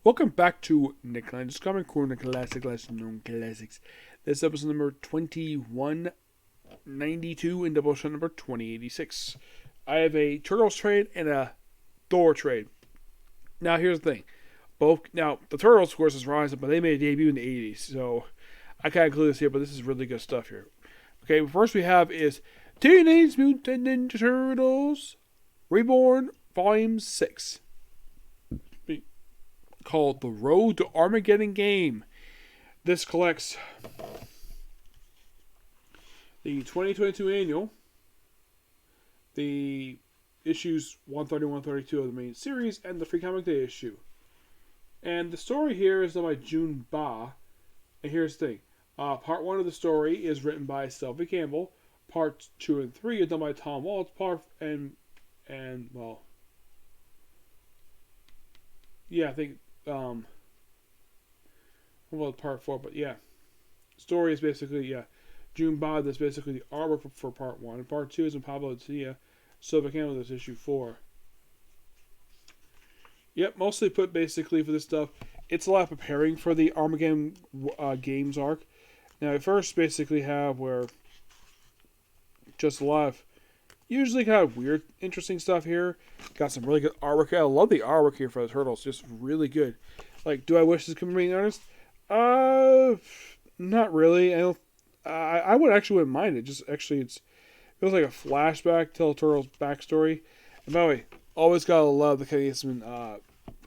Welcome back to Nick and I Discovering Corner Classic Lesson Known Classics. This is episode number 2192 and Doubleshot number 2086. I have a Turtles trade and a Thor trade. Now here's the thing. The Turtles of course is Rising, but they made a debut in the 80s, so I can't include this here, but this is really good stuff here. Okay, first we have is Teenage Mutant Ninja Turtles Reborn Volume 6. Called The Road to Armageddon Game. This collects the 2022 annual, the issues 130 132 of the main series, and the Free Comic Day issue. And the story here is done by June Ba. And here's the thing. Part 1 of the story is written by Sylvie Campbell. Parts 2 and 3 are done by Tom Waltz. I think well, part 4, but yeah. Story is basically, June Bod is basically the artwork for part 1. And part 2 is in Pablo Tia. Silver Campbell is issue 4. Yep, mostly put basically for this stuff. It's a lot of preparing for the Armageddon Games arc. Now, I first basically have where just a lot of usually kind of weird, interesting stuff here. Got some really good artwork. I love the artwork here for the Turtles. Just really good. Like, do I wish this could be an artist? Not really. I wouldn't mind it. Just actually, it feels like a flashback to the Turtles' backstory. And by the way, always gotta love the Kevin Eastman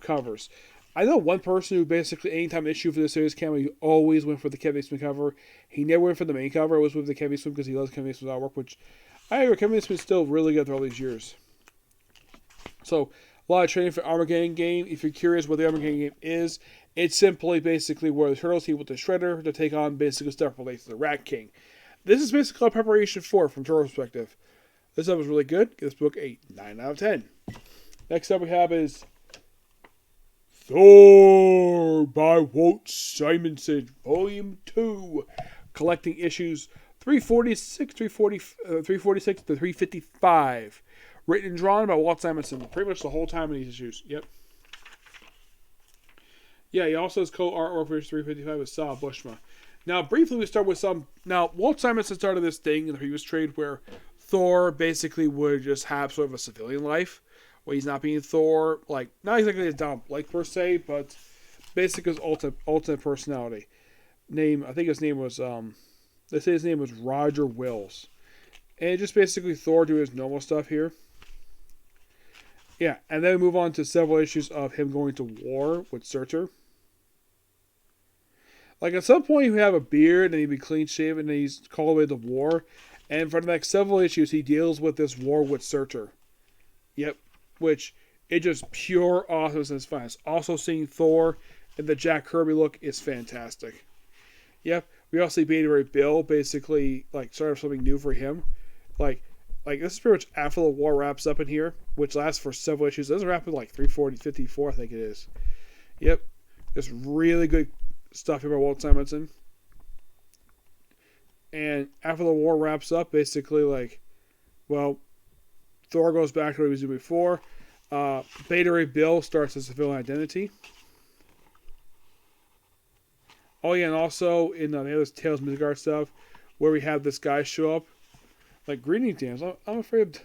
covers. I know one person who basically, anytime an issue for this series came out, he always went for the Kevin Eastman cover. He never went for the main cover. It was with the Kevin Eastman because he loves Kevin Eastman's artwork, which I agree. Kevin Eastman's still really good after all these years. So, a lot of training for Armageddon Game. If you're curious what the Armageddon Game is, it's simply basically where the Turtles team with the Shredder to take on basically stuff related to the Rat King. This is basically a preparation for from Turtles' perspective. This stuff was really good. Give this book a 9 out of 10. Next up we have is Thor by Walt Simonson, Volume 2. Collecting issues 346 to 355. Written and drawn by Walt Simonson. Pretty much the whole time in these issues. Yep. Yeah, he also has co-artwork for 355 with Sal Buscema. Now, briefly, we start with some. Now, Walt Simonson started this thing in the previous trade where Thor basically would just have sort of a civilian life, where he's not being Thor, like, not exactly a Donald Blake per se, but basically his ultimate personality. I think his name was, they say his name was Roger Wills. And just basically Thor doing his normal stuff here. Yeah, and then we move on to several issues of him going to war with Surtur. Like, at some point, he would have a beard, and he'd be clean-shaven, and he's called away to war. And for the next several issues, he deals with this war with Surtur. Yep, which, it just pure awesomeness and finest. Also, seeing Thor in the Jack Kirby look is fantastic. Yep, we also see Beta Ray Bill basically, like, start something new for him. Like, this is pretty much after the war wraps up in here, which lasts for several issues. It doesn't wrap in, like, 340, 54, I think it is. Yep, just really good stuff here by Walt Simonson. And after the war wraps up, basically, like, well, Thor goes back to what he was doing before. Beta Ray Bill starts his civilian identity. Oh, yeah, and also in the other Tales of Midgard stuff, where we have this guy show up. Like, greeting dance. I'm afraid.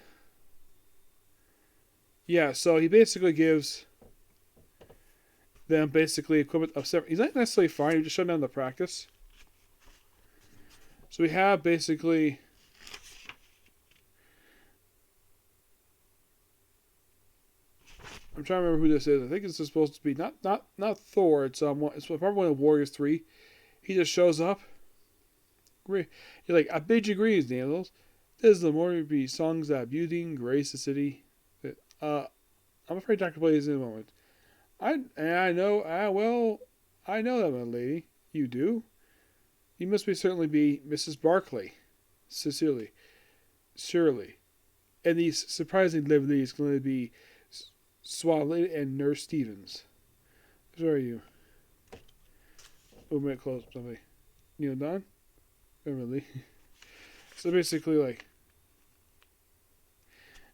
Yeah, so he basically gives them basically equipment of separate. He's not necessarily fine. He just shut down the practice. So we have basically. I'm trying to remember who this is. I think this is supposed to be not Thor. It's probably one of Warriors 3. He just shows up. He's like, I bid you greetings, damsels. This is the Morby songs that beauty and grace the city. I'm afraid Dr. Blade is in a moment. I know that, my lady. You do? You must certainly be Mrs. Barclay. Sincerely. Surely. And these surprising liveries going to be Swallow and Nurse Stevens. Where are you? Oh, minute close. Somebody. Neil Don? Really? So basically, like,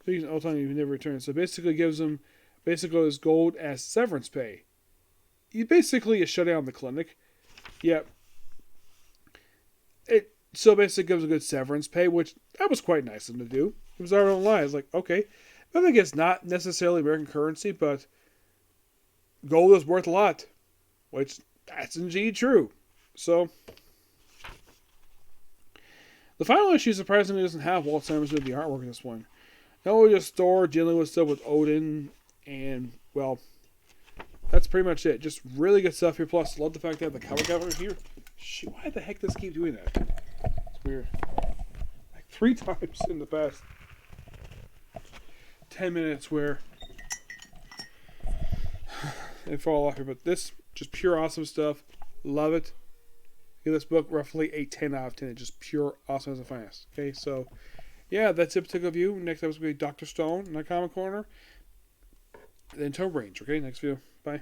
speaking all time, you never return. So basically, gives him basically his gold as severance pay. you basically shut down the clinic. Yeah. It so basically gives a good severance pay, which that was quite nice of them to do. It was our own line. It's like, okay, I think it's not necessarily American currency, but gold is worth a lot, which that's indeed true. So the final issue surprisingly doesn't have Walt Simonson with the artwork in this one. Not only just Thor dealing with stuff with Odin, and well, that's pretty much it. Just really good stuff here. Plus, love the fact they have the cover here. Shoot, why the heck does this keep doing that? It's weird. Like 3 times in the past 10 minutes where they fall off here. But this, just pure awesome stuff. Love it. Give this book roughly a 10 out of 10. It's just pure awesome as a finest. Okay, so yeah, that's it. Particular view. Next episode will be Dr. Stone in the Comic Corner. Then Toe Range. Okay, next view. Bye.